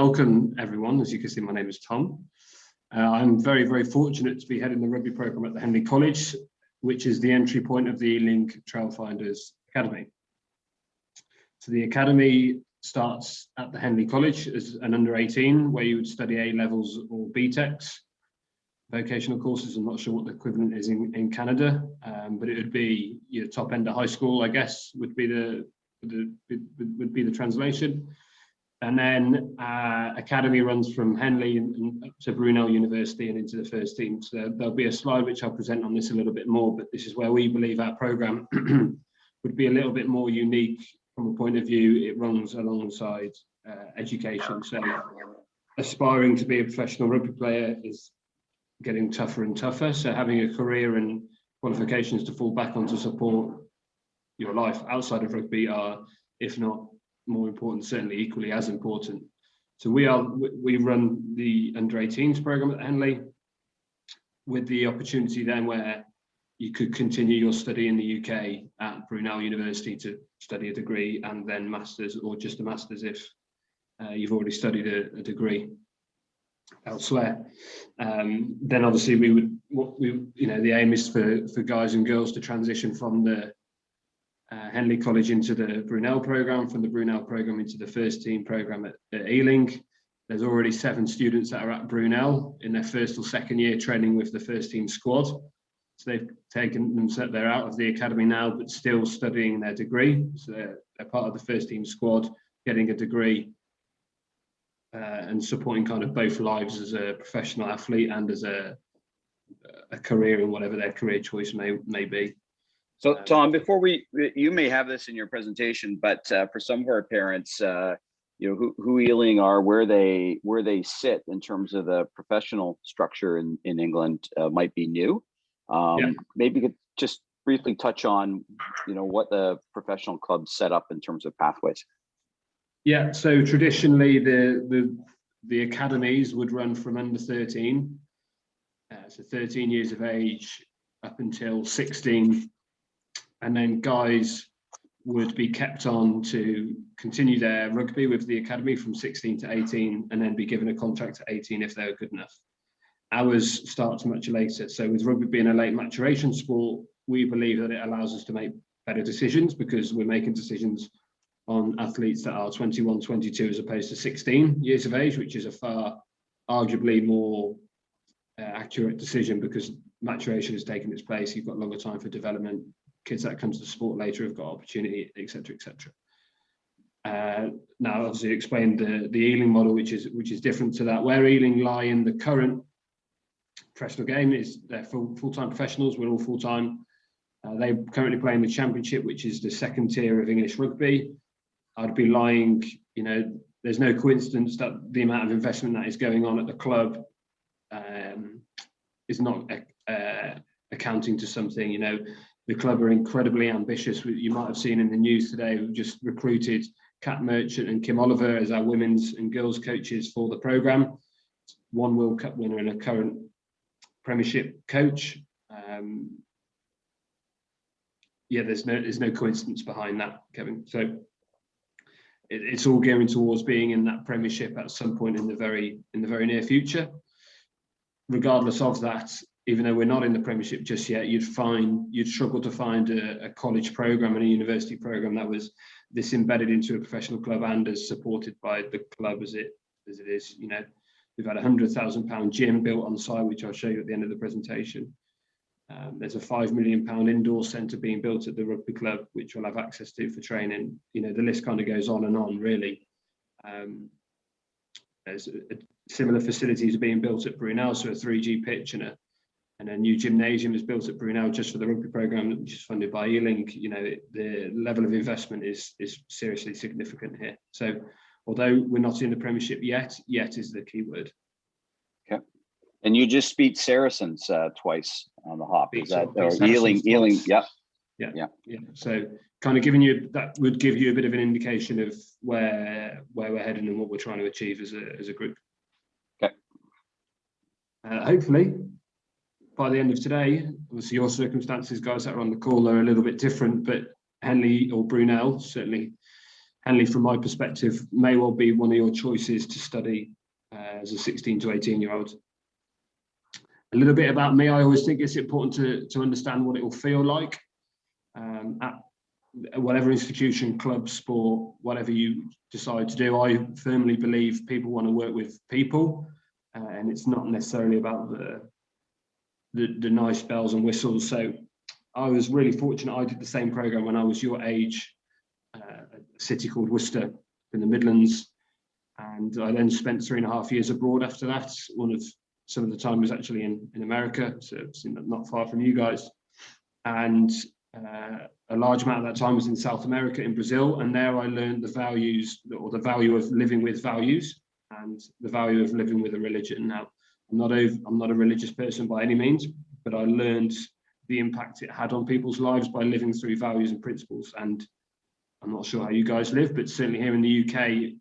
Welcome everyone. As you can see, my name is Tom. I'm very, very fortunate to be heading the rugby programme at the Henley College, which is the entry point of the Ealing Trailfinders Academy. So the academy starts at the Henley College as an under 18, where you would study A levels or BTECs, vocational courses. I'm not sure what the equivalent is in Canada, but it would be your top end of high school, I guess, would be the translation. And then academy runs from Henley and up to Brunel University and into the first team. So there'll be a slide which I'll present on this a little bit more, but this is where we believe our programme would be a little bit more unique from a point of view. It runs alongside education. So aspiring to be a professional rugby player is getting tougher and tougher. So having a career and qualifications to fall back on to support your life outside of rugby are, if not more important, certainly equally as important. So we run the under 18s program at Henley, with the opportunity then where you could continue your study in the UK at Brunel University to study a degree and then masters, or just a masters if you've already studied a degree elsewhere. Then obviously the aim is for guys and girls to transition from the Henley College into the Brunel programme, from the Brunel programme into the first team programme at Ealing. There's already 7 students that are at Brunel in their first or second year training with the first team squad. So they've taken them, so they're out of the academy now, but still studying their degree. So they're part of the first team squad, getting a degree and supporting kind of both lives as a professional athlete and as a career in whatever their career choice may be. So Tom, before you may have this in your presentation, but for some of our parents, who Ealing are, where they sit in terms of the professional structure in England might be new. Maybe you could just briefly touch on, what the professional clubs set up in terms of pathways. Yeah, so traditionally the academies would run from under 13, so 13 years of age up until 16. And then guys would be kept on to continue their rugby with the academy from 16 to 18, and then be given a contract at 18 if they were good enough. Ours starts much later. So with rugby being a late maturation sport, we believe that it allows us to make better decisions, because we're making decisions on athletes that are 21, 22 as opposed to 16 years of age, which is a far arguably more accurate decision, because maturation has taken its place. You've got longer time for development. Kids that come to the sport later have got opportunity, etc., etc. Now, obviously, explained the Ealing model, which is different to that. Where Ealing lie in the current professional game is they're full-time professionals. We're all full-time. They currently play in the Championship, which is the second tier of English rugby. I'd be lying, there's no coincidence that the amount of investment that is going on at the club is not accounting to something. The club are incredibly ambitious. You might have seen in the news today, we've just recruited Kat Merchant and Kim Oliver as our women's and girls coaches for the programme. One World Cup winner and a current Premiership coach. There's no coincidence behind that, Kevin. So it's all gearing towards being in that Premiership at some point in the very near future. Regardless of that, even though we're not in the Premiership just yet, you'd struggle to find a college programme and a university programme that was this embedded into a professional club and as supported by the club as it is. We've had a £100,000 gym built on site, which I'll show you at the end of the presentation. There's a £5 million indoor centre being built at the rugby club, which we'll have access to for training. The list kind of goes on, really. There's similar facilities being built at Brunel, so a 3G pitch and a new gymnasium is built at Brunel just for the rugby programme, which is funded by Ealing. The level of investment is seriously significant here. So although we're not in the Premiership yet is the key word. Okay. And you just beat Saracens twice on the hop. Is that Ealing? Yeah. So kind of that would give you a bit of an indication of where we're heading and what we're trying to achieve as a group. Okay. Hopefully, by the end of today, obviously your circumstances, guys that are on the call, are a little bit different, but Henley or Brunel certainly Henley, from my perspective, may well be one of your choices to study as a 16 to 18-year-old. A little bit about me, I always think it's important to understand what it will feel like at whatever institution, club, sport, whatever you decide to do. I firmly believe people want to work with people, and it's not necessarily about the nice bells and whistles. So I was really fortunate. I did the same program when I was your age, a city called Worcester in the Midlands, and I then spent 3.5 years abroad after that. Some of the time was actually in America, so it's not far from you guys, and a large amount of that time was in South America, in Brazil, and there I learned the values, or the value of living with values, and the value of living with a religion. Now, I'm not a religious person by any means, but I learned the impact it had on people's lives by living through values and principles. And I'm not sure how you guys live, but certainly here in the UK,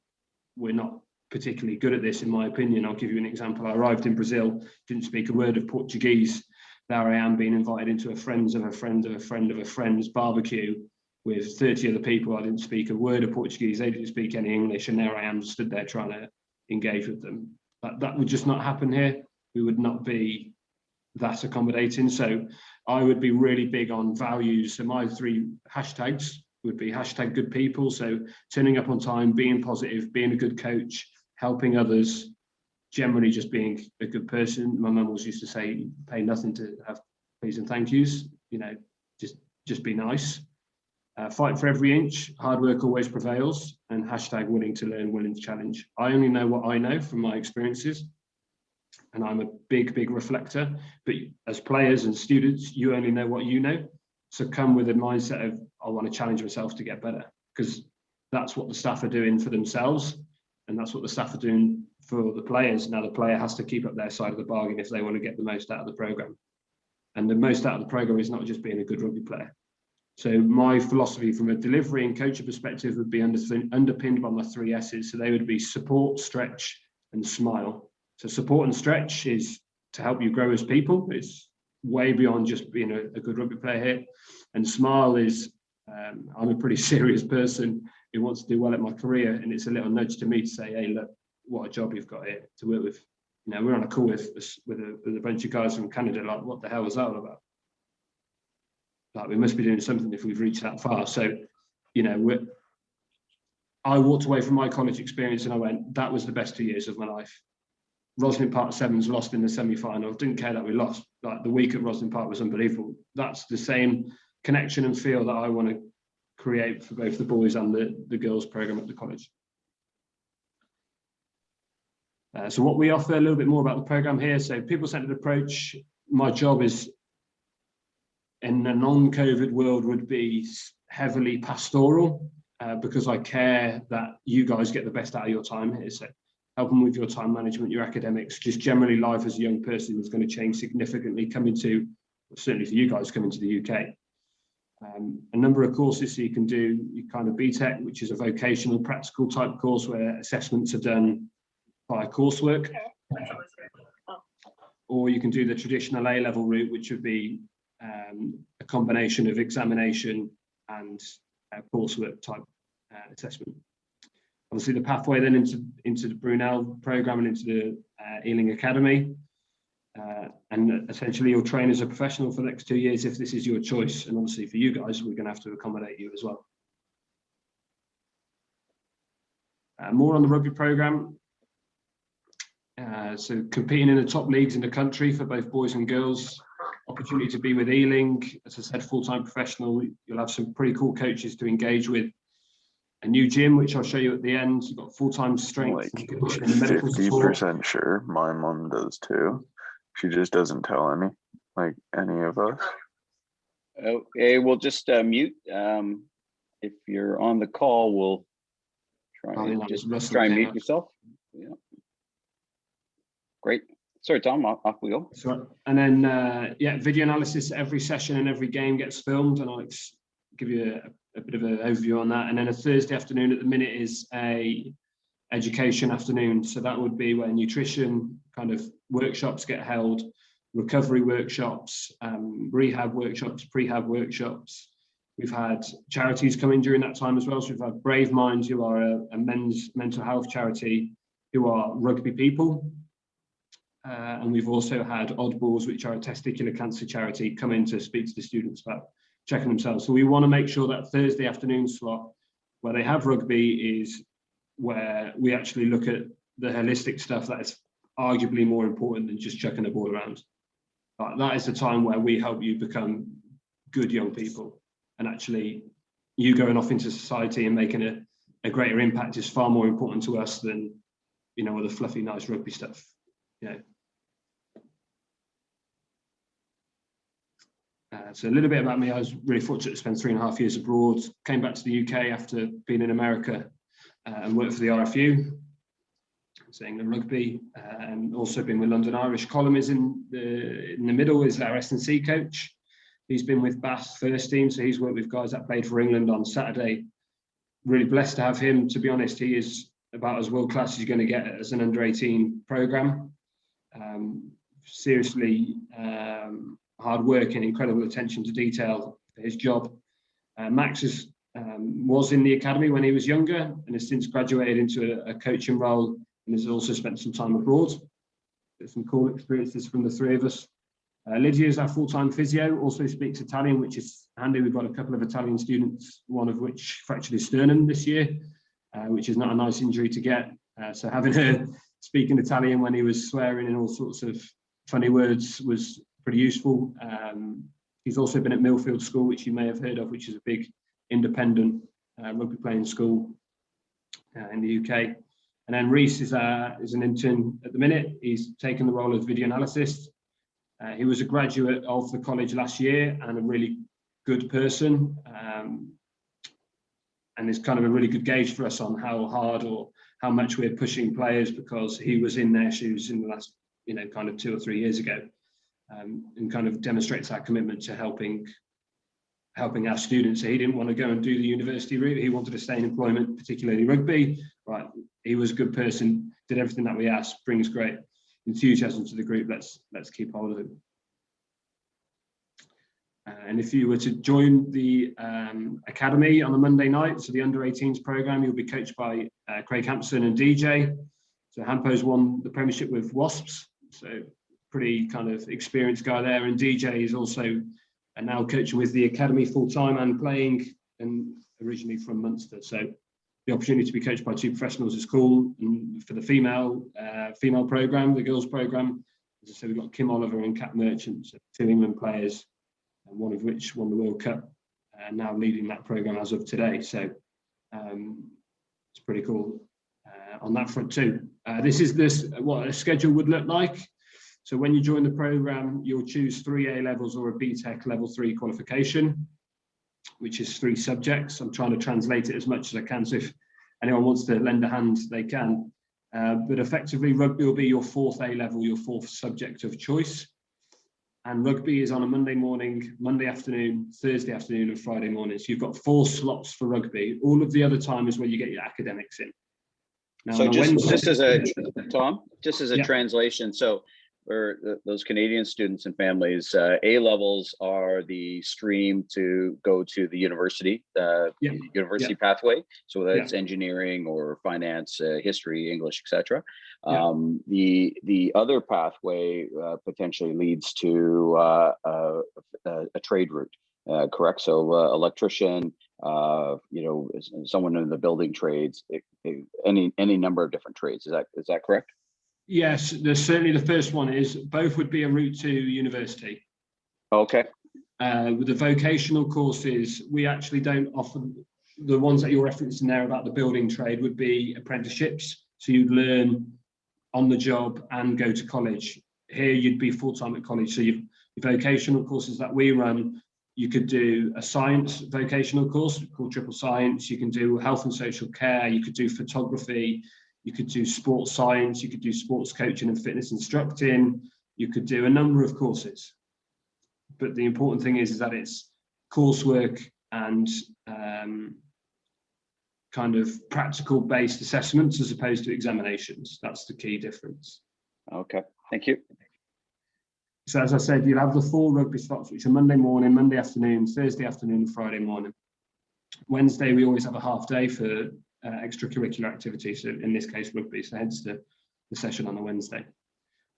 we're not particularly good at this, in my opinion. I'll give you an example. I arrived in Brazil, didn't speak a word of Portuguese. There I am being invited into a friend's of a friend of a friend of a friend's barbecue with 30 other people. I didn't speak a word of Portuguese. They didn't speak any English. And there I am stood there trying to engage with them. That would just not happen here. We would not be that accommodating. So I would be really big on values. So my 3 hashtags would be hashtag good people. So turning up on time, being positive, being a good coach, helping others, generally just being a good person. My mum always used to say, pay nothing to have please and thank yous, just be nice. Fight for every inch, hard work always prevails, and hashtag willing to learn, willing to challenge. I only know what I know from my experiences, and I'm a big reflector, but as players and students, you only know what you know. So come with a mindset of, I want to challenge myself to get better, because that's what the staff are doing for themselves, and that's what the staff are doing for the players. Now the player has to keep up their side of the bargain if they want to get the most out of the programme. And the most out of the programme is not just being a good rugby player. So my philosophy from a delivery and coaching perspective would be underpinned by my 3 S's. So they would be support, stretch, and smile. So support and stretch is to help you grow as people. It's way beyond just being a good rugby player here. And smile is, I'm a pretty serious person who wants to do well at my career, and it's a little nudge to me to say, hey, look, what a job you've got here to work with. We're on a call with a bunch of guys from Canada, like, what the hell was that all about? Like, we must be doing something if we've reached that far. So, I walked away from my college experience and I went, that was the best 2 years of my life. Roslyn Park Sevens lost in the semi-final. Didn't care that we lost. Like, the week at Roslyn Park was unbelievable. That's the same connection and feel that I want to create for both the boys and the girls program at the college. So what we offer, a little bit more about the program here. So people-centered approach. My job is, in a non-COVID world, would be heavily pastoral, because I care that you guys get the best out of your time here. So helping with your time management, your academics, just generally life as a young person is going to change significantly certainly for you guys coming to the UK. A number of courses so you can do your kind of BTEC, which is a vocational practical type course where assessments are done by coursework. Or you can do the traditional A-level route, which would be a combination of examination and coursework type assessment. Obviously, the pathway then into the Brunel program and into the Ealing Academy. And essentially, you'll train as a professional for the next 2 years if this is your choice. And obviously, for you guys, we're going to have to accommodate you as well. More on the rugby program. So competing in the top leagues in the country for both boys and girls. Opportunity to be with Ealing, as I said, full-time professional. You'll have some pretty cool coaches to engage with. A new gym, which I'll show you at the end. You've got full-time strength and conditioning and medical support. 50% sure my mom does too. She just doesn't tell any of us. Okay, we'll just mute. If you're on the call, we'll try and mute yourself. Yeah. Great. Sorry, Tom, off we go. That's right. And then, video analysis. Every session and every game gets filmed, and I'll give you a bit of an overview on that. And then a Thursday afternoon at the minute is a education afternoon. So that would be where nutrition kind of workshops get held, recovery workshops, rehab workshops, prehab workshops, We've had charities come in during that time as well. So we've had Brave Minds, who are a men's mental health charity, who are rugby people. And we've also had Oddballs, which are a testicular cancer charity, come in to speak to the students about checking themselves. So we want to make sure that Thursday afternoon slot where they have rugby is where we actually look at the holistic stuff that is arguably more important than just chucking a ball around. But that is the time where we help you become good young people. And actually, you going off into society and making a greater impact is far more important to us than, you know, all the fluffy, nice rugby stuff. You know. So a little bit about me. I was really fortunate to spend 3.5 years abroad. Came back to the UK after being in America and worked for the RFU, so England Rugby, and also been with London Irish. Colin is in the middle, is our S&C coach. He's been with Bath first team, so he's worked with guys that played for England on Saturday. Really blessed to have him. To be honest, he is about as world class as you're going to get as an under-18 programme. Seriously hard work and incredible attention to detail for his job. Max was in the academy when he was younger and has since graduated into a coaching role and has also spent some time abroad. There's some cool experiences from the three of us. Lydia is our full-time physio, also speaks Italian, which is handy. We've got a couple of Italian students, one of which fractured his sternum this year, which is not a nice injury to get. So having her speaking Italian when he was swearing and all sorts of funny words was pretty useful. He's also been at Millfield School, which you may have heard of, which is a big independent rugby playing school in the UK. And then Reese is an intern at the minute. He's taken the role of video analyst. He was a graduate of the college last year and a really good person, and is kind of a really good gauge for us on how hard or how much we're pushing players, because he was in their shoes in the last, you know, kind of 2 or 3 years ago, and kind of demonstrates our commitment to helping our students. So he didn't want to go and do the university route. He wanted to stay in employment, particularly rugby. Right, he was a good person, did everything that we asked, brings great enthusiasm to the group. Let's keep hold of him. And if you were to join the academy on a Monday night, so the under-18s program, you'll be coached by Craig Hampson and DJ. So Hampo's won the premiership with Wasps, so pretty kind of experienced guy there. And DJ is also now coaching with the academy full-time and playing, and originally from Munster. So the opportunity to be coached by 2 professionals is cool. And for the female program, the girls program, as I said, we've got Kim Oliver and Kat Merchant, so 2 England players, and one of which won the World Cup, and now leading that program as of today. So it's pretty cool on that front too. This is what a schedule would look like. So when you join the program, you'll choose 3 A levels or a BTEC level 3 qualification, which is 3 subjects. I'm trying to translate it as much as I can, so if anyone wants to lend a hand, they can. But effectively, rugby will be your 4th A level, your 4th subject of choice. And rugby is on a Monday morning, Monday afternoon, Thursday afternoon, and Friday morning. So you've got 4 slots for rugby. All of the other time is where you get your academics in. Now, so just as a translation, so for those Canadian students and families, A levels are the stream to go to the university, pathway. So whether it's engineering or finance, history, English, etc. The other pathway potentially leads to a trade route, correct? So electrician, someone in the building trades, any number of different trades. Is that correct? Yes, there's certainly the first one is both would be a route to university. Okay. With the vocational courses, we actually don't offer the ones that you're referencing there about the building trade would be apprenticeships. So you'd learn on the job and go to college. Here you'd be full-time at college. So your vocational courses that we run, you could do a science vocational course called Triple Science. You can do health and social care. You could do photography. You could do sports science, you could do sports coaching and fitness instructing, you could do a number of courses. But the important thing is that it's coursework and kind of practical based assessments as opposed to examinations. That's the key difference. Okay, thank you. So as I said, you'll have the 4 rugby slots, which are Monday morning, Monday afternoon, Thursday afternoon, and Friday morning. Wednesday, we always have a half day for extracurricular activities, so in this case, rugby, so hence the session on a Wednesday.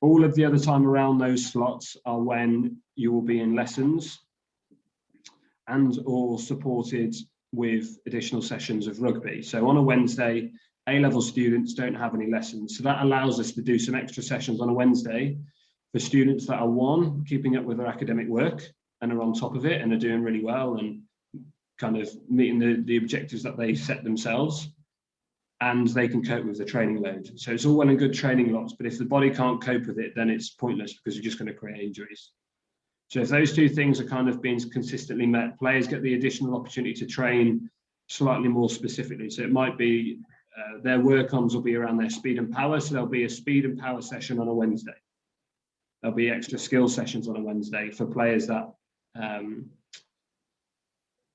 All of the other time around those slots are when you will be in lessons and or supported with additional sessions of rugby. So on a Wednesday, A-level students don't have any lessons. So that allows us to do some extra sessions on a Wednesday for students that are, one, keeping up with their academic work and are on top of it and are doing really well and kind of meeting the objectives that they set themselves, and they can cope with the training load. So it's all well and good training lots, but if the body can't cope with it, then it's pointless because you're just going to create injuries. So if those two things are kind of being consistently met, players get the additional opportunity to train slightly more specifically. So it might be their work-ons will be around their speed and power. So there'll be a speed and power session on a Wednesday. There'll be extra skill sessions on a Wednesday for players that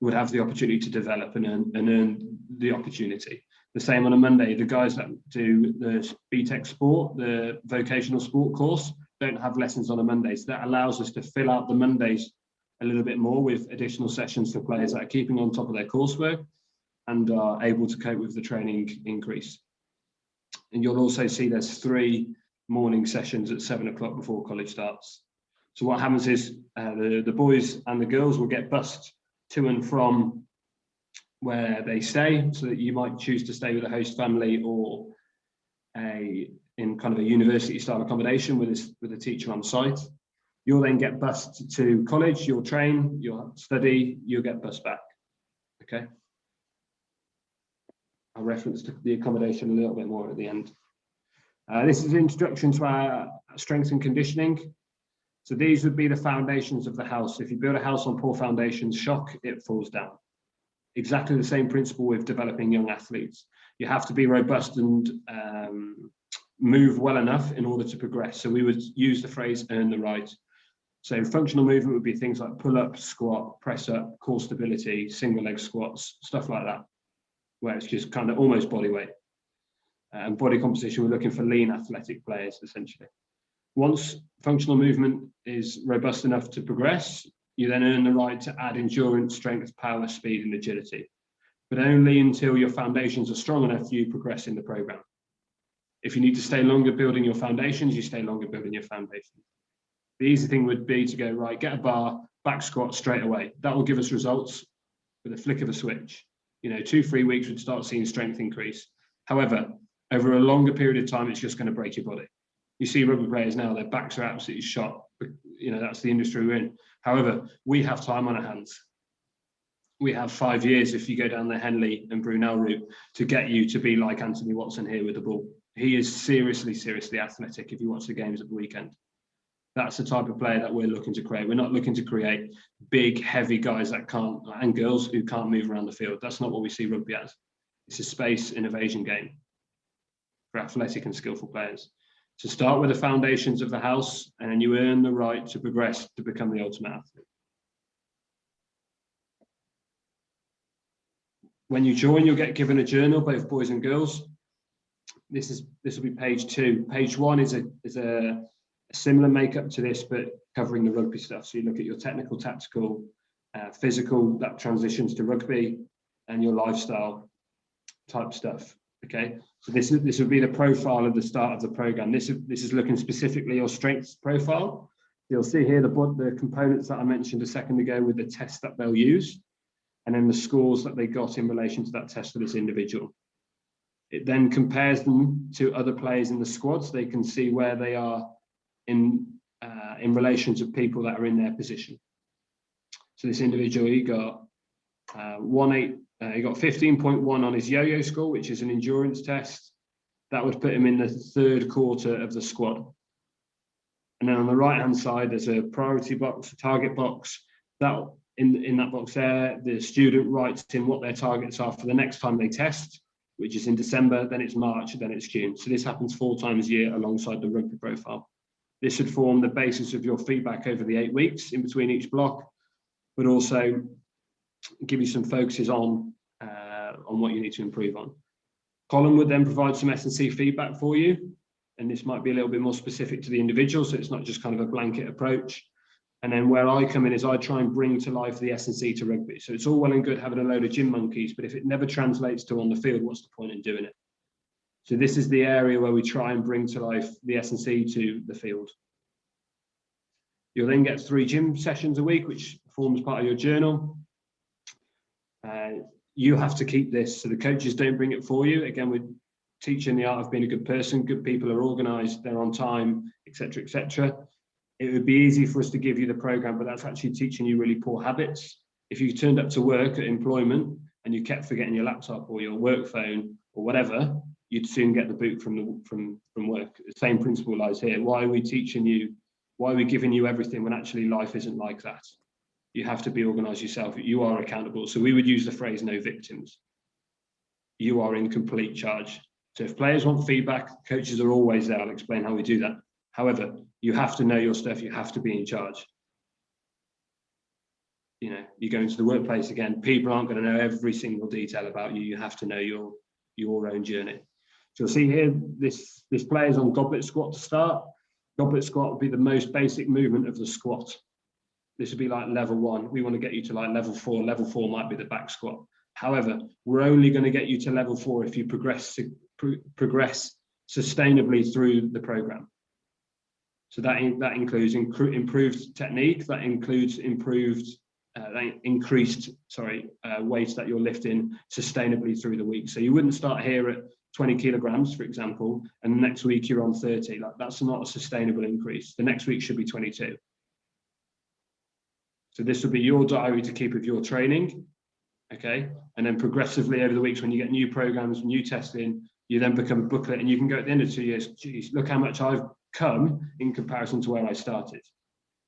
would have the opportunity to develop and earn the opportunity. The same on a Monday. The guys that do the BTEC sport, the vocational sport course, don't have lessons on a Monday. So that allows us to fill out the Mondays a little bit more with additional sessions for players that are keeping on top of their coursework and are able to cope with the training increase. And you'll also see there's 3 morning sessions at 7 o'clock before college starts. So what happens is the boys and the girls will get bused to and from where they stay, so that you might choose to stay with a host family or in kind of a university style accommodation with a teacher on site. You'll then get bused to college, you'll train, you'll study, you'll get bused back. Okay. I'll reference the accommodation a little bit more at the end. This is an introduction to our strength and conditioning. So these would be the foundations of the house. If you build a house on poor foundations, shock, it falls down. Exactly the same principle with developing young athletes. You have to be robust and move well enough in order to progress. So we would use the phrase earn the right. So functional movement would be things like pull up, squat, press up, core stability, single leg squats, stuff like that, where it's just kind of almost body weight. And body composition, we're looking for lean athletic players essentially. Once functional movement is robust enough to progress, you then earn the right to add endurance, strength, power, speed, and agility, but only until your foundations are strong enough you progress in the program. If you need to stay longer building your foundations, you stay longer building your foundations. The easy thing would be to go, right, get a bar, back squat straight away. That will give us results with a flick of a switch. 2-3 weeks would start seeing strength increase. However, over a longer period of time, it's just going to break your body. You see rugby players now, their backs are absolutely shot. That's the industry we're in. However, we have time on our hands. We have 5 years, if you go down the Henley and Brunel route, to get you to be like Anthony Watson here with the ball. He is seriously, seriously athletic if you watch the games at the weekend. That's the type of player that we're looking to create. We're not looking to create big, heavy guys that can't, and girls who can't move around the field. That's not what we see rugby as. It's a space innovation game for athletic and skillful players. So start with the foundations of the house, and then you earn the right to progress to become the ultimate athlete. When you join, you'll get given a journal, both boys and girls. This will be page 2. Page 1 is a similar makeup to this, but covering the rugby stuff. So you look at your technical, tactical, physical, that transitions to rugby, and your lifestyle type stuff. Okay, so this would be the profile at the start of the program. This is looking specifically your strengths profile. You'll see here the components that I mentioned a second ago with the test that they'll use, and then the scores that they got in relation to that test for this individual. It then compares them to other players in the squad, so they can see where they are in relation to people that are in their position. So this individual, he got he got 15.1 on his yo-yo score, which is an endurance test. That would put him in the 3rd quarter of the squad. And then on the right-hand side, there's a priority box, a target box. That in that box there, the student writes in what their targets are for the next time they test, which is in December, then it's March, then it's June. So this happens 4 times a year alongside the rugby profile. This should form the basis of your feedback over the 8 weeks in between each block, but also give you some focuses on what you need to improve on. Colin would then provide some S&C feedback for you. and this might be a little bit more specific to the individual, so it's not just kind of a blanket approach. And then where I come in is I try and bring to life the S&C to rugby. So it's all well and good having a load of gym monkeys, but if it never translates to on the field, what's the point in doing it? So this is the area where we try and bring to life the S&C to the field. You'll then get 3 gym sessions a week, which forms part of your journal. You have to keep this, so the coaches don't bring it for you. Again, we're teaching the art of being a good person. Good people are organised, they're on time, etc., etc. It would be easy for us to give you the program, but that's actually teaching you really poor habits. If you turned up to work at employment and you kept forgetting your laptop or your work phone or whatever, you'd soon get the boot from work. The same principle lies here. Why are we teaching you? Why are we giving you everything when actually life isn't like that? You have to be organised yourself. You are accountable. So we would use the phrase no victims. You are in complete charge. So if players want feedback, coaches are always there. I'll explain how we do that. However, you have to know your stuff. You have to be in charge. You know, you go into the workplace again, people aren't going to know every single detail about you. You have to know your own journey. So you'll see here, this player's on goblet squat to start. Goblet squat would be the most basic movement of the squat. This would be like level 1. We want to get you to like level 4. Level 4 might be the back squat. However, we're only going to get you to level 4 if you progress sustainably through the program. So that includes improved technique, that includes increased weights that you're lifting sustainably through the week. So you wouldn't start here at 20 kilograms, for example, and the next week you're on 30. Like, that's not a sustainable increase. The next week should be 22. So this will be your diary to keep of your training, okay? And then progressively over the weeks, when you get new programs, new testing, you then become a booklet, and you can go at the end of 2 years, geez, look how much I've come in comparison to where I started.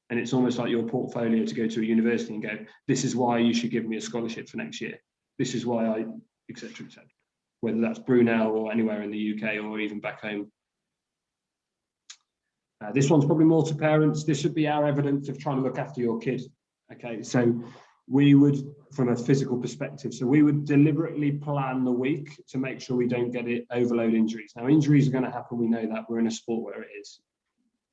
And it's almost like your portfolio to go to a university and go, this is why you should give me a scholarship for next year. This is why I, etc., etc. Whether that's Brunel or anywhere in the UK or even back home. This one's probably more to parents. This would be our evidence of trying to look after your kid. Okay, so we would, from a physical perspective, so we would deliberately plan the week to make sure we don't get overload injuries. Now, injuries are going to happen. We know that. We're in a sport where it is.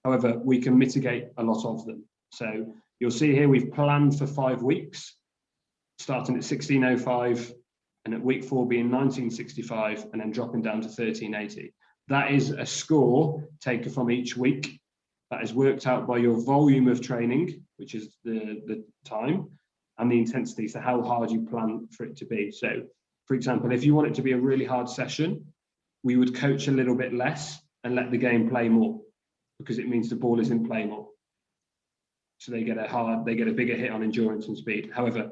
However, we can mitigate a lot of them. So you'll see here we've planned for 5 weeks, starting at 1605, and at week 4 being 1965, and then dropping down to 1380. That is a score taken from each week. That is worked out by your volume of training, which is the time, and the intensity, so how hard you plan for it to be. So, for example, if you want it to be a really hard session, we would coach a little bit less and let the game play more, because it means the ball is in play more. So they get a bigger hit on endurance and speed. However,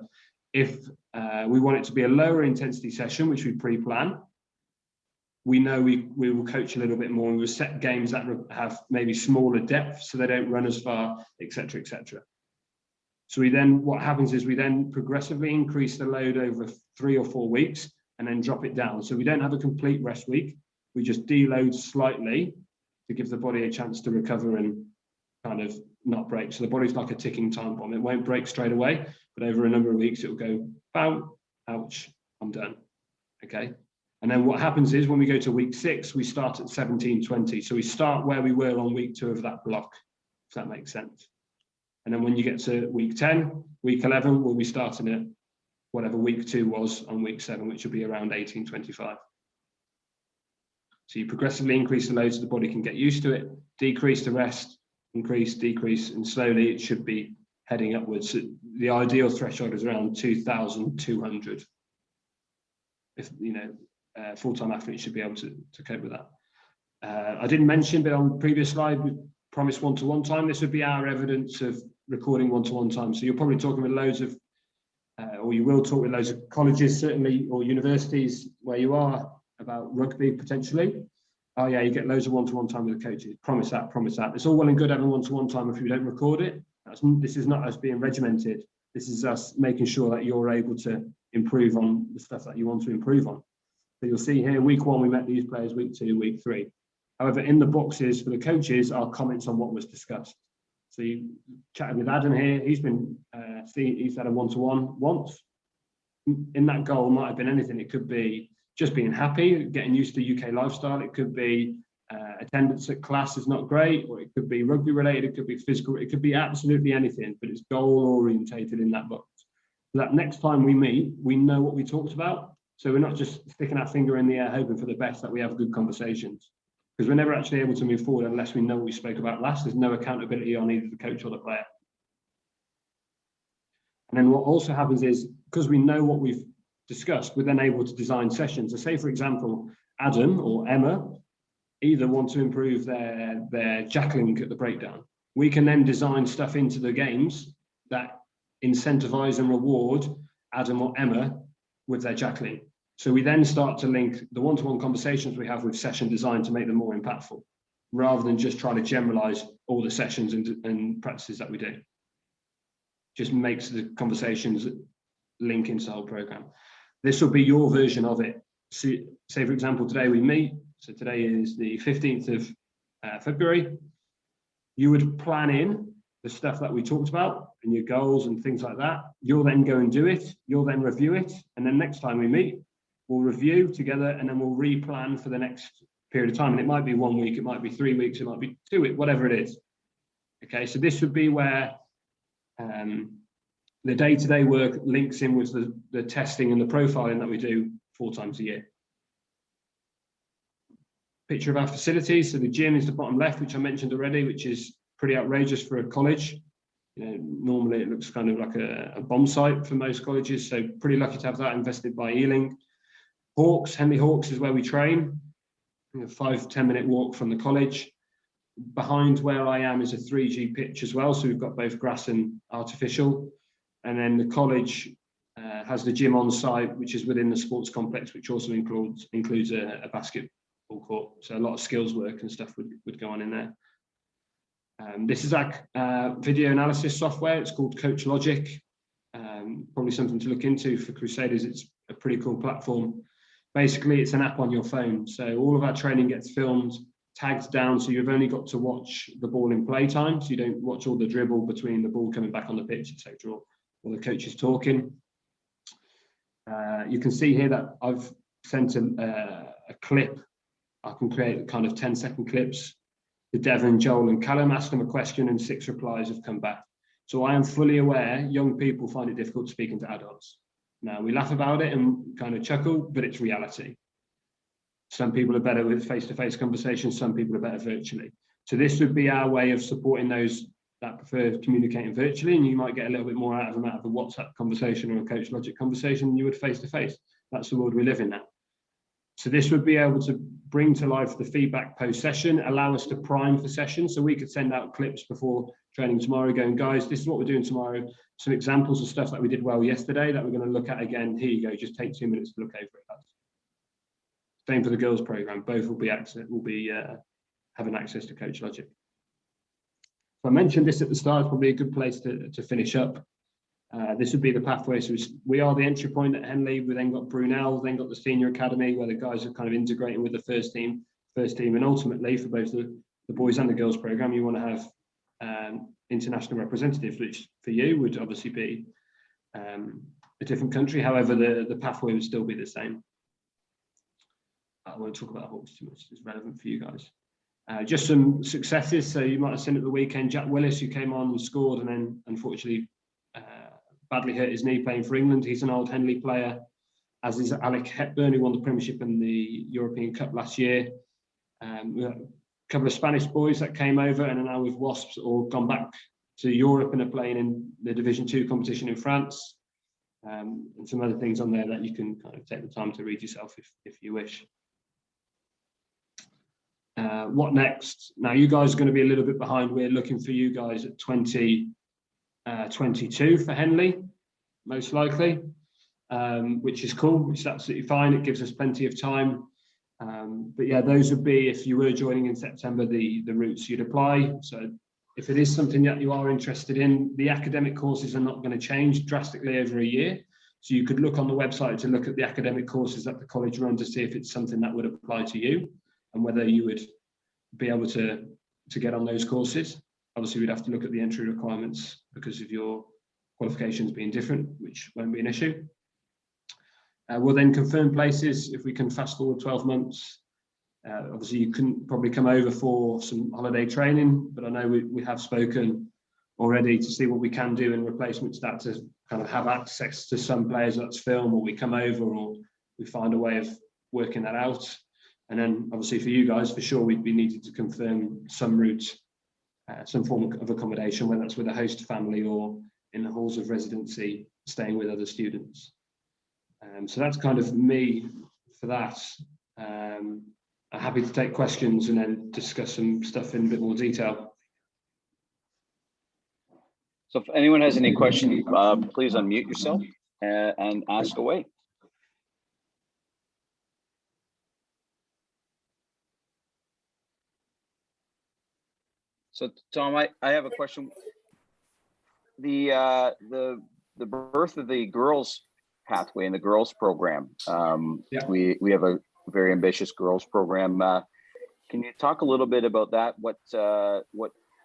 if we want it to be a lower intensity session, which we pre-plan, we know we will coach a little bit more, and we'll set games that have maybe smaller depth so they don't run as far, etc., etc. So what happens is we then progressively increase the load over 3 or 4 weeks and then drop it down. So we don't have a complete rest week. We just deload slightly to give the body a chance to recover and kind of not break. So the body's like a ticking time bomb. It won't break straight away, but over a number of weeks, it will go, bam, ouch, I'm done. Okay. And then what happens is when we go to week 6, we start at 1720. So we start where we were on week 2 of that block, if that makes sense. And then when you get to week 10, week 11, we'll be starting at whatever week 2 was on week 7, which will be around 1825. So you progressively increase the load so the body can get used to it, decrease the rest, increase, decrease, and slowly it should be heading upwards. So the ideal threshold is around 2,200. If, you know, full-time athletes should be able to cope with that. I didn't mention, but on the previous slide, we promised one-to-one time. This would be our evidence of recording one-to-one time. So you're probably talking with loads of, or you will talk with loads of colleges, certainly, or universities where you are about rugby potentially. Oh yeah, you get loads of one-to-one time with the coaches. Promise that, promise that. It's all well and good having one-to-one time if you don't record it. This is not us being regimented. This is us making sure that you're able to improve on the stuff that you want to improve on. So you'll see here, week 1, we met these players, week 2, week 3. However, in the boxes for the coaches are comments on what was discussed. So you chatted with Adam here. He's been, he's had a one-to-one once. In that goal might have been anything. It could be just being happy, getting used to UK lifestyle. It could be attendance at class is not great, or it could be rugby related, it could be physical, it could be absolutely anything, but it's goal orientated in that box. So that next time we meet, we know what we talked about. So we're not just sticking our finger in the air hoping for the best, that we have good conversations, because we're never actually able to move forward unless we know what we spoke about last. There's no accountability on either the coach or the player. And then what also happens is, because we know what we've discussed, we're then able to design sessions. So say, for example, Adam or Emma either want to improve their jackling at the breakdown. We can then design stuff into the games that incentivize and reward Adam or Emma with their jackling. So we then start to link the one-to-one conversations we have with session design to make them more impactful, rather than just trying to generalize all the sessions and practices that we do. Just makes the conversations link into the whole program. This will be your version of it. So, say, for example, today we meet. So today is the 15th of February. You would plan in the stuff that we talked about and your goals and things like that. You'll then go and do it. You'll then review it. And then next time we meet, we'll review together, and then we'll replan for the next period of time. And it might be 1 week, it might be 3 weeks, it might be 2 weeks, whatever it is. Okay, so this would be where the day-to-day work links in with the testing and the profiling that we do 4 times a year. Picture of our facilities. So the gym is the bottom left, which I mentioned already, which is pretty outrageous for a college. You know, normally it looks kind of like a bomb site for most colleges. So pretty lucky to have that invested by Ealing. Hawks, Henley Hawks is where we train. 5-10 minute walk from the college. Behind where I am is a 3G pitch as well. So we've got both grass and artificial. And then the college has the gym on site, which is within the sports complex, which also includes a basketball court. So a lot of skills work and stuff would go on in there. This is our video analysis software. It's called Coach Logic. Probably something to look into for Crusaders. It's a pretty cool platform. Basically, it's an app on your phone. So all of our training gets filmed, tagged down, so you've only got to watch the ball in play time. So you don't watch all the dribble between the ball coming back on the pitch, etc., or the coach is talking. You can see here that I've sent a clip. I can create kind of 10-second clips to Devon, Joel, and Callum, ask them a question, and 6 replies have come back. So I am fully aware young people find it difficult speaking to adults. Now, we laugh about it and kind of chuckle, but it's reality. Some people are better with face-to-face conversations, some people are better virtually. So this would be our way of supporting those that prefer communicating virtually, and you might get a little bit more out of them out of a WhatsApp conversation or a Coach Logic conversation than you would face-to-face. That's the world we live in now. So this would be able to bring to life the feedback post-session, allow us to prime for sessions. So we could send out clips before training tomorrow going, guys, this is what we're doing tomorrow. Some examples of stuff that we did well yesterday that we're going to look at again. Here you go, just take 2 minutes to look over it. Same for the girls program. Both will be having access to Coach Logic. So I mentioned this at the start. It's probably a good place to finish up. This would be the pathway. So we are the entry point at Henley. We then got Brunel, then got the senior academy, where the guys are kind of integrating with the first team, and ultimately for both the boys and the girls program, you want to have international representatives, which for you would obviously be a different country. However, the pathway would still be the same. I won't talk about Hawks too much. It's relevant for you guys. Just some successes. So you might have seen at the weekend, Jack Willis, who came on and scored, and then unfortunately badly hurt his knee playing for England. He's an old Henley player, as is Alec Hepburn, who won the Premiership and the European Cup last year. We had a couple of Spanish boys that came over and are now with Wasps or gone back to Europe and are playing in the Division 2 competition in France. And some other things on there that you can kind of take the time to read yourself if you wish. What next? Now, you guys are going to be a little bit behind. We're looking for you guys at 2022 for Henley, most likely, which is cool, which is absolutely fine. It gives us plenty of time. But yeah, those would be, if you were joining in September, the routes you'd apply. So if it is something that you are interested in, the academic courses are not going to change drastically over a year. So you could look on the website to look at the academic courses that the college run to see if it's something that would apply to you and whether you would be able to get on those courses. Obviously, we'd have to look at the entry requirements because of your qualifications being different, which won't be an issue. We'll then confirm places. If we can fast forward 12 months, Obviously, you couldn't probably come over for some holiday training, but I know we have spoken already to see what we can do in replacement to that, to kind of have access to some players that's film, or we come over, or we find a way of working that out. And then obviously for you guys, for sure, we'd be needing to confirm some route, some form of accommodation, whether that's with a host family or in the halls of residency, staying with other students. So that's kind of me for that. I'm happy to take questions and then discuss some stuff in a bit more detail. So if anyone has any questions, please unmute yourself and ask away. So Tom, I have a question. The birth of the girls pathway and the girls program. Yeah. We have a very ambitious girls program. Can you talk a little bit about that? What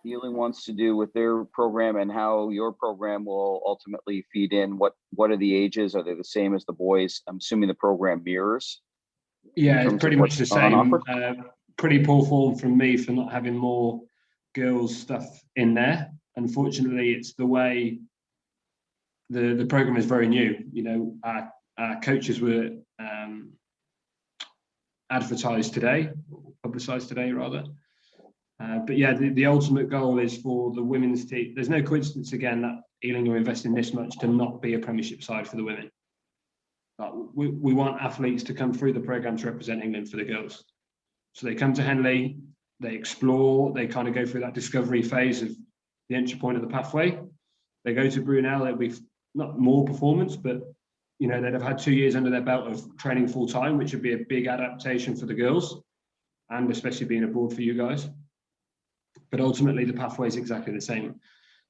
Ealing wants to do with their program and how your program will ultimately feed in? What are the ages? Are they the same as the boys? I'm assuming the program mirrors. Yeah, it's pretty much the same. Pretty poor form from me for not having more girls stuff in there. Unfortunately, it's the way the program is very new. You know, our coaches were advertised today, publicised today rather. But yeah, the ultimate goal is for the women's team. There's no coincidence again that Ealing are investing this much to not be a Premiership side for the women. But we want athletes to come through the program to represent England for the girls. So they come to Henley, they explore, they kind of go through that discovery phase of the entry point of the pathway. They go to Brunel, it'll be not more performance, but you know, they'd have had 2 years under their belt of training full time, which would be a big adaptation for the girls, and especially being abroad for you guys. But ultimately, the pathway is exactly the same.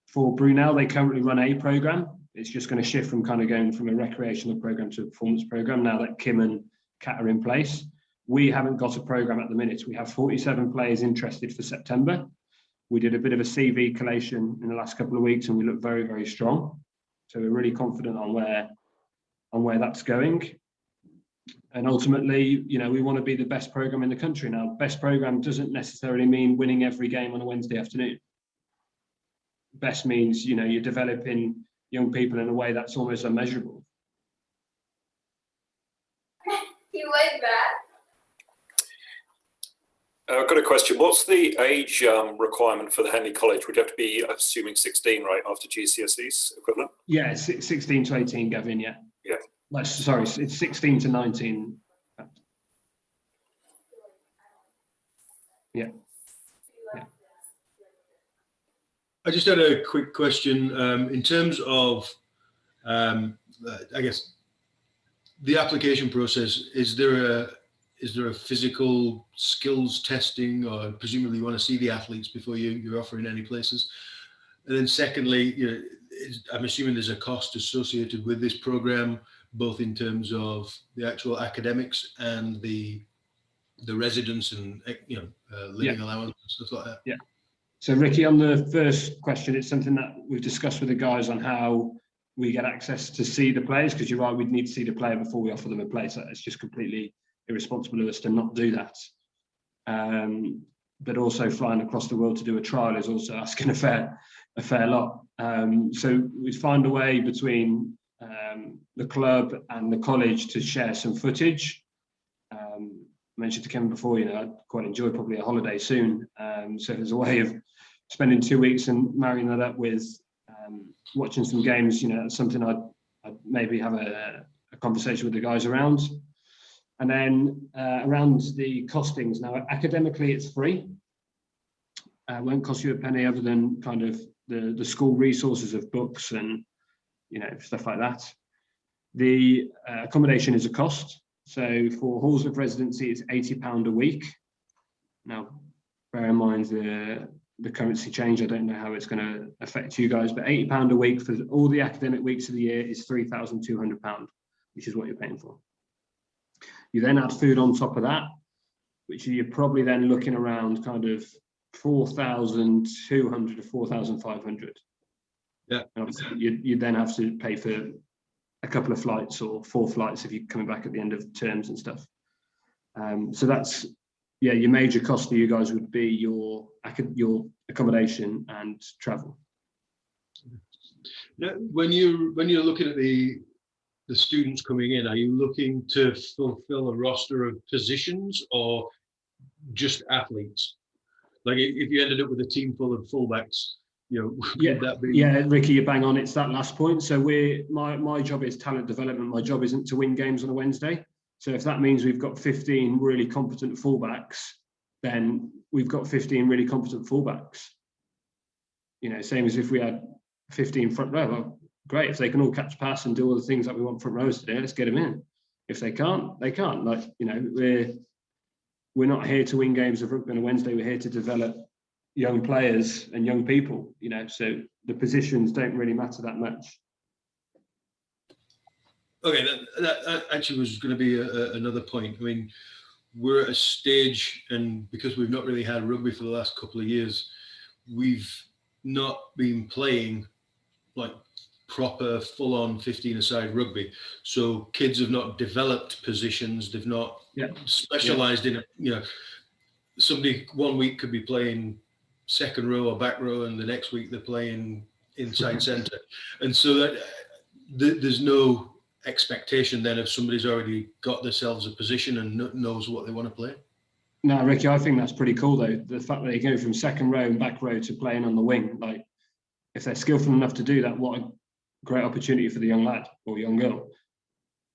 For Brunel, they currently run a program. It's just going to shift from kind of going from a recreational program to a performance program now that Kim and Kat are in place. We haven't got a program at the minute. We have 47 players interested for September. We did a bit of a CV collation in the last couple of weeks, and we look very, very strong. So we're really confident on where that's going. And ultimately, you know, we want to be the best program in the country. Now, best program doesn't necessarily mean winning every game on a Wednesday afternoon. Best means, you know, you're developing young people in a way that's almost unmeasurable. You like that? I've got a question. What's the age requirement for the Henley College? Would you have to be, assuming 16, right, after GCSEs equivalent? Yeah, it's 16 to 18, Gavin, yeah. Yeah. Sorry, it's 16 to 19. Yeah. I just had a quick question in terms of, I guess, the application process. Is there a physical skills testing, or presumably you want to see the athletes before you're offering any places? And then secondly, you know, I'm assuming there's a cost associated with this program, both in terms of the actual academics and the residence and, you know, living allowance and stuff like that. Yeah. So Ricky, on the first question, it's something that we've discussed with the guys on how we get access to see the players, because you're right, we'd need to see the player before we offer them a place. So it's just completely irresponsible of us to not do that. But also flying across the world to do a trial is also asking a fair lot. So we find a way between the club and the college to share some footage. I mentioned to Kevin before, you know, I'd quite enjoy probably a holiday soon. So there's a way of spending 2 weeks and marrying that up with watching some games. You know, that's something I'd maybe have a conversation with the guys around. And then around the costings. Now, academically, it's free. It won't cost you a penny other than kind of the school resources of books and, you know, stuff like that. The accommodation is a cost. So for halls of residency, it's £80 a week. Now, bear in mind the currency change. I don't know how it's going to affect you guys, but £80 a week for all the academic weeks of the year is £3,200, which is what you're paying for. You then add food on top of that, which you're probably then looking around kind of 4,200 to 4,500. Yeah. And you then have to pay for a couple of flights or 4 flights if you're coming back at the end of terms and stuff. So that's yeah, your major cost for you guys would be your accommodation and travel. Now, when you're looking at the students coming in, are you looking to fulfill a roster of positions or just athletes? Like if you ended up with a team full of fullbacks, would that be? Yeah, Ricky, you're bang on. It's that last point. So my job is talent development. My job isn't to win games on a Wednesday. So if that means we've got 15 really competent fullbacks, then we've got 15 really competent fullbacks. Same as if we had 15 front row. Well, great. If they can all catch pass and do all the things that we want front rows to do, let's get them in. If they can't, they can't. We're not here to win games of rugby on a Wednesday. We're here to develop young players and young people. So the positions don't really matter that much. Okay, that actually was going to be another point. I mean, we're at a stage, and because we've not really had rugby for the last couple of years, we've not been playing like proper full-on 15-a-side rugby. So kids have not developed positions. They've not specialised in it. Somebody one week could be playing second row or back row, and the next week they're playing inside centre. And so that there's no expectation then if somebody's already got themselves a position and knows what they want to play. No, Ricky, I think that's pretty cool though. The fact that they go from second row and back row to playing on the wing, like if they're skillful enough to do that, what a great opportunity for the young lad or young girl.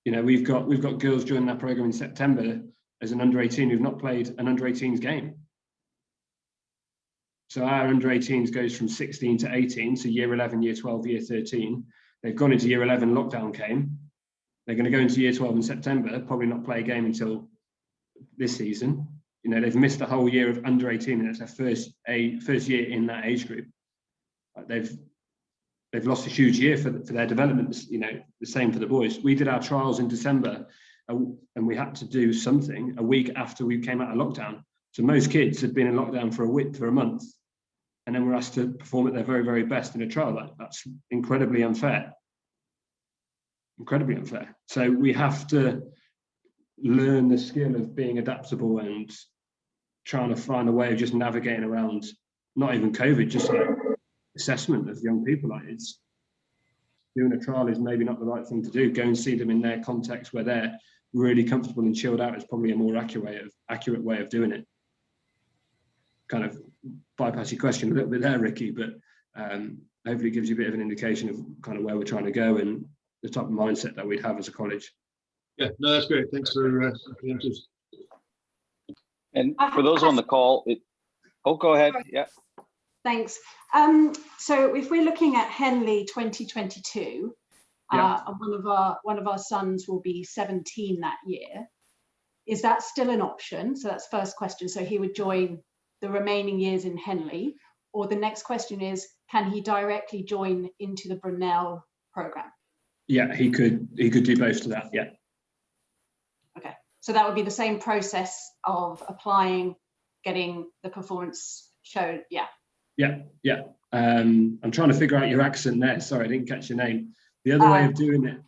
We've got girls joining that program in September as an under-18 who've not played an under-18s game. So our under-18s goes from 16 to 18, so year 11, year 12, year 13. They've gone into year 11, lockdown came. They're going to go into year 12 in September, probably not play a game until this season. They've missed a whole year of under-18, and it's their first year in that age group. They've lost a huge year for their development. The same for the boys. We did our trials in December, and we had to do something a week after we came out of lockdown. So most kids had been in lockdown for a month, and then we're asked to perform at their very, very best in a trial. That's incredibly unfair. Incredibly unfair. So we have to learn the skill of being adaptable and trying to find a way of just navigating around, not even COVID, just like assessment of young people. Like it's doing a trial is maybe not the right thing to do. Go and see them in their context where they're really comfortable and chilled out is probably a more accurate way of doing it. Kind of bypass your question a little bit there, Ricky, but hopefully it gives you a bit of an indication of kind of where we're trying to go and the type of mindset that we'd have as a college. Yeah, no, that's great. Thanks for the answers. And for those on the call, go ahead. Yeah. Thanks. So if we're looking at Henley 2022, one of our sons will be 17 that year. Is that still an option? So that's first question. So he would join the remaining years in Henley, or the next question is, can he directly join into the Brunel program? Yeah, he could do both to that. Yeah. Okay, so that would be the same process of applying, getting the performance showed. Yeah. Yeah. I'm trying to figure out your accent there. Sorry, I didn't catch your name. The other way of doing it.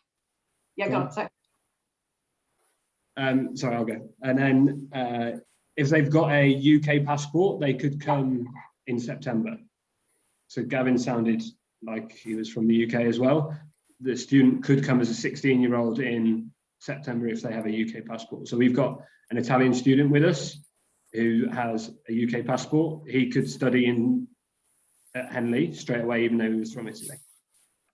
Yeah, go on. Sorry. Sorry, I'll go. And then if they've got a UK passport, they could come in September. So Gavin sounded like he was from the UK as well. The student could come as a 16-year-old in September if they have a UK passport. So we've got an Italian student with us who has a UK passport. He could study at Henley straight away, even though he was from Italy.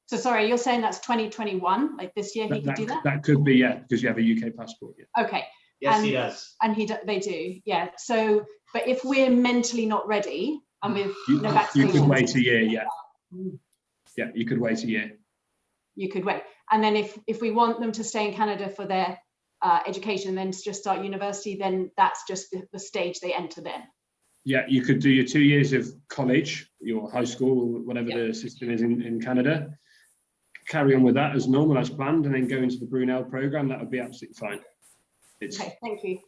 So sorry, you're saying that's 2021, like this year he could do that? That could be, yeah, because you have a UK passport. Yeah. Okay. Yes, he does. And they do, yeah. So, but if we're mentally not ready and with no vaccinations, you could wait a year, yeah. Yeah, you could wait a year. You could wait. And then if we want them to stay in Canada for their education and then just start university, then that's just the stage they enter then. Yeah, you could do your 2 years of college, your high school, whatever the system is in Canada, carry on with that as normal, as planned, and then go into the Brunel program. That would be absolutely fine. Okay, thank you.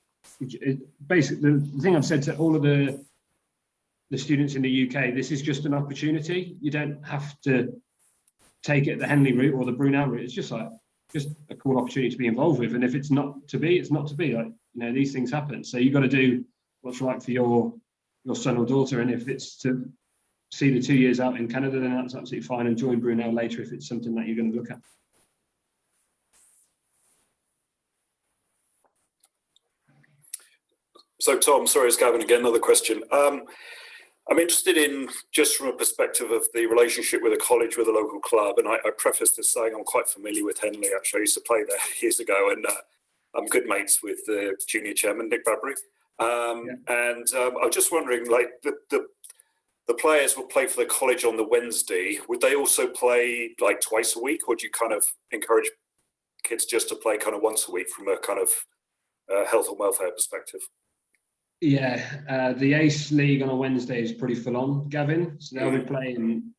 Basically, the thing I've said to all of the students in the UK, this is just an opportunity. You don't have to take it the Henley route or the Brunel route. It's just a cool opportunity to be involved with. And if it's not to be, it's not to be. Like, these things happen. So you've got to do what's right for your son or daughter. And if it's to see the 2 years out in Canada, then that's absolutely fine, and join Brunel later if it's something that you're going to look at. So Tom, sorry, it's Gavin again, another question. I'm interested in, just from a perspective of the relationship with a college, with a local club, and I preface this saying I'm quite familiar with Henley. Actually, I used to play there years ago, and I'm good mates with the junior chairman, Nick Bradbury. And I was just wondering, like, the players will play for the college on the Wednesday. Would they also play like twice a week, or do you kind of encourage kids just to play kind of once a week from a kind of health and welfare perspective? Yeah, the Ace League on a Wednesday is pretty full on, Gavin. So they'll be playing.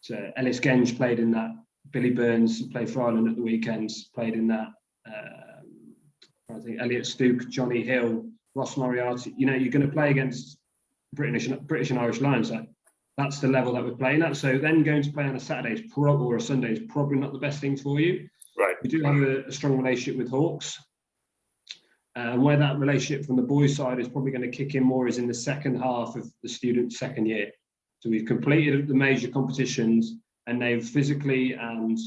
So Ellis Genge played in that. Billy Burns played for Ireland at the weekends, played in that. I think Elliot Stooke, Johnny Hill, Ross Moriarty. You know, you're going to play against British and Irish Lions. That's the level that we're playing at. So then going to play on a Saturday or a Sunday is probably not the best thing for you. Right. We do have a strong relationship with Hawks. And where that relationship from the boys' side is probably going to kick in more is in the second half of the student's second year. So we've completed the major competitions, and they've physically and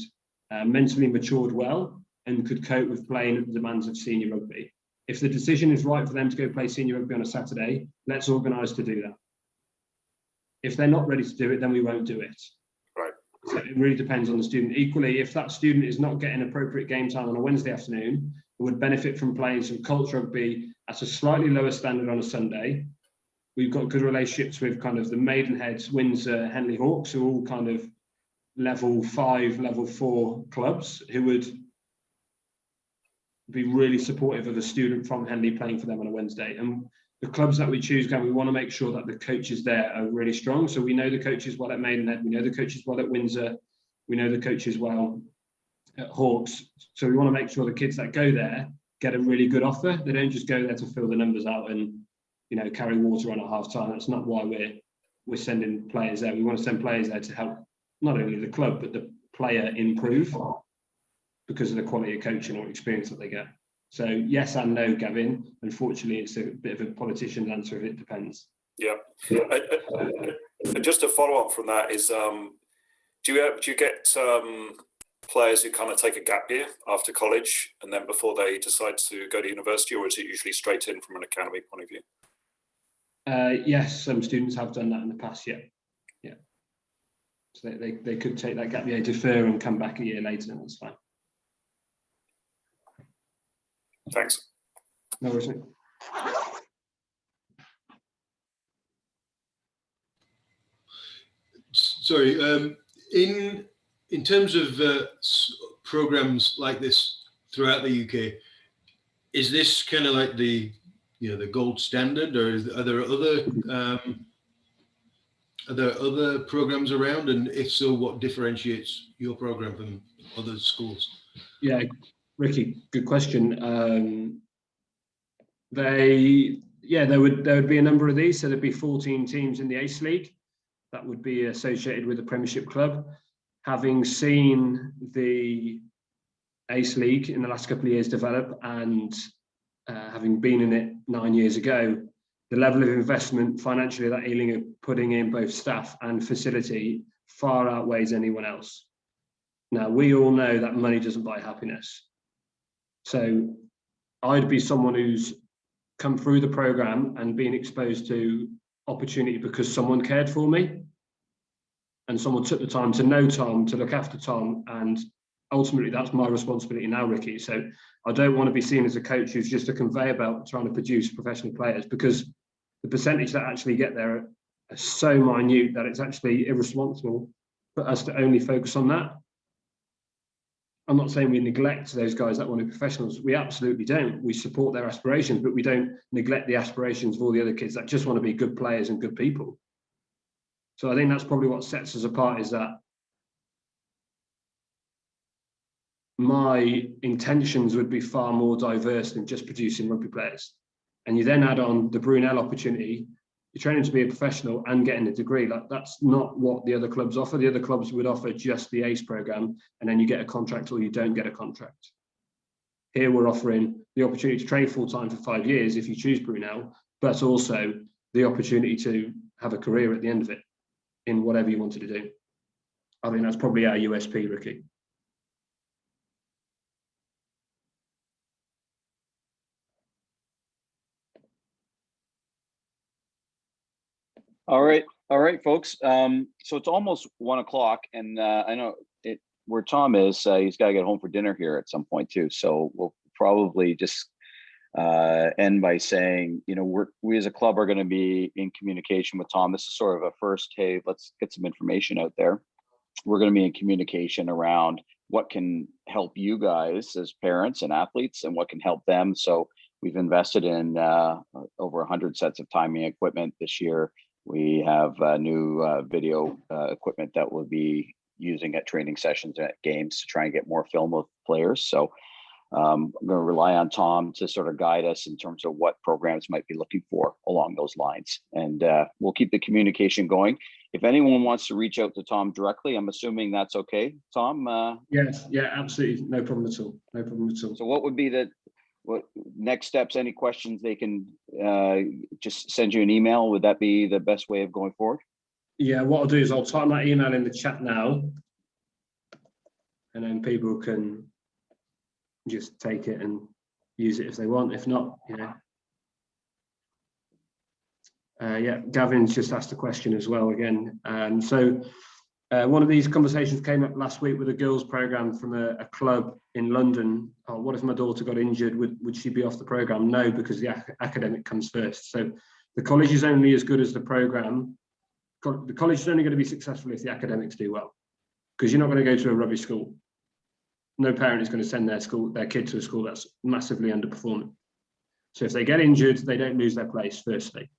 mentally matured well and could cope with playing at the demands of senior rugby. If the decision is right for them to go play senior rugby on a Saturday, let's organise to do that. If they're not ready to do it, then we won't do it. Right. So it really depends on the student. Equally, if that student is not getting appropriate game time on a Wednesday afternoon, would benefit from playing some cult rugby at a slightly lower standard on a Sunday. We've got good relationships with kind of the Maidenheads, Windsor, Henley Hawks, who are all kind of level 5, level 4 clubs who would be really supportive of a student from Henley playing for them on a Wednesday. And the clubs that we choose, we want to make sure that the coaches there are really strong. So we know the coaches well at Maidenhead, we know the coaches well at Windsor, we know the coaches well at Hawks. So we want to make sure the kids that go there get a really good offer. They don't just go there to fill the numbers out and, you know, carry water on at half time. That's not why we're sending players there. We want to send players there to help not only the club but the player improve because of the quality of coaching or experience that they get. So yes and no, Gavin. Unfortunately, it's a bit of a politician's answer if it depends. Yeah. And just to follow up from that is, do you get players who kind of take a gap year after college and then before they decide to go to university, or is it usually straight in from an academy point of view? Yes, some students have done that in the past, yeah. So they could take that gap year, defer and come back a year later, and that's fine. Thanks. No worries. Sorry, in terms of programs like this throughout the UK, is this kind of like the gold standard, or are there other programs around? And if so, what differentiates your program from other schools? Yeah, Ricky, good question. There would be a number of these. So there'd be 14 teams in the Ace League that would be associated with the Premiership club. Having seen the Ace League in the last couple of years develop, and having been in it 9 years ago, the level of investment financially that Ealing are putting in, both staff and facility, far outweighs anyone else. Now, we all know that money doesn't buy happiness. So I'd be someone who's come through the programme and been exposed to opportunity because someone cared for me and someone took the time to know Tom, to look after Tom, and ultimately that's my responsibility now, Ricky. So I don't want to be seen as a coach who's just a conveyor belt trying to produce professional players, because the percentage that actually get there are so minute that it's actually irresponsible for us to only focus on that. I'm not saying we neglect those guys that want to be professionals. We absolutely don't. We support their aspirations, but we don't neglect the aspirations of all the other kids that just want to be good players and good people. So I think that's probably what sets us apart, is that my intentions would be far more diverse than just producing rugby players. And you then add on the Brunel opportunity, you're training to be a professional and getting a degree. Like, that's not what the other clubs offer. The other clubs would offer just the ACE programme, and then you get a contract or you don't get a contract. Here we're offering the opportunity to train full-time for 5 years if you choose Brunel, but also the opportunity to have a career at the end of it in whatever you wanted to do. I think that's probably our USP, Ricky. All right, folks. So it's almost 1 o'clock, and I know where Tom is. He's got to get home for dinner here at some point too. So we'll probably just end by saying, you know, we as a club are going to be in communication with Tom. This is sort of a first, hey, let's get some information out there. We're going to be in communication around what can help you guys as parents and athletes, and what can help them. So we've invested in over 100 sets of timing equipment this year. We have new video equipment that we'll be using at training sessions at games to try and get more film of players. So I'm going to rely on Tom to sort of guide us in terms of what programs might be looking for along those lines. And we'll keep the communication going. If anyone wants to reach out to Tom directly, I'm assuming that's okay, Tom? Yes, yeah, absolutely. No problem at all. No problem at all. So what would be what next steps? Any questions? They can just send you an email. Would that be the best way of going forward? Yeah, what I'll do is I'll type my email in the chat now, and then people can just take it and use it if they want. If not, you know. Yeah, Gavin's just asked a question as well again. So one of these conversations came up last week with a girls program from a club in London. Oh, what if my daughter got injured? Would she be off the program? No, because the academic comes first. So the college is only as good as the program. The college is only going to be successful if the academics do well, because you're not going to go to a rubbish school. No parent is going to send their kid to a school that's massively underperforming. So if they get injured, they don't lose their place, firstly.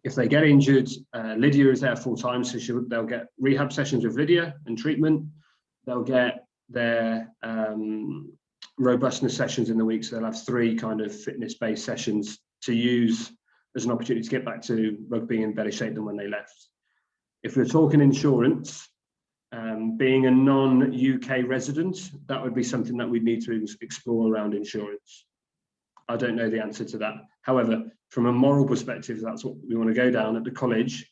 If they get injured, Lydia is there full time, so they'll get rehab sessions with Lydia and treatment. They'll get their robustness sessions in the week, so they'll have 3 kind of fitness-based sessions to use as an opportunity to get back to rugby in better shape than when they left. If we're talking insurance, being a non-UK resident, that would be something that we'd need to explore around insurance. I don't know the answer to that. However, from a moral perspective, that's what we want to go down at the college.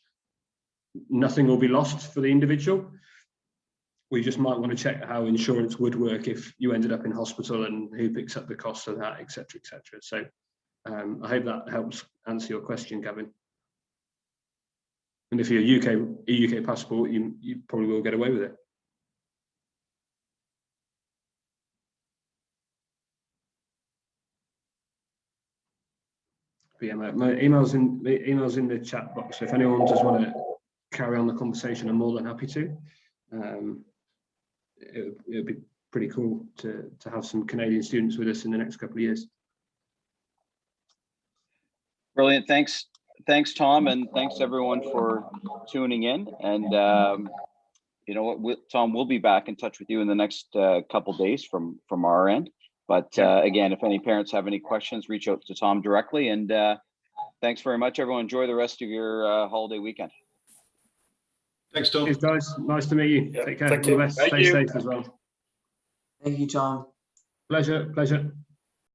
Nothing will be lost for the individual. We just might want to check how insurance would work if you ended up in hospital, and who picks up the cost of that, etc., etc. So I hope that helps answer your question, Gavin. And if you're a UK passport, you probably will get away with it. But yeah, my email's in the chat box. So if anyone does want to carry on the conversation, I'm more than happy to. It would be pretty cool to have some Canadian students with us in the next couple of years. Brilliant. Thanks, Tom, and thanks everyone for tuning in. And you know what, Tom, we'll be back in touch with you in the next couple days from our end. But again, if any parents have any questions, reach out to Tom directly. And thanks very much, everyone. Enjoy the rest of your holiday weekend. Thanks, Tom. Cheers, guys. Nice to meet you. Yeah, Take care. thank All you. the best. Thank Stay you. safe as well. Thank you, Tom. Pleasure.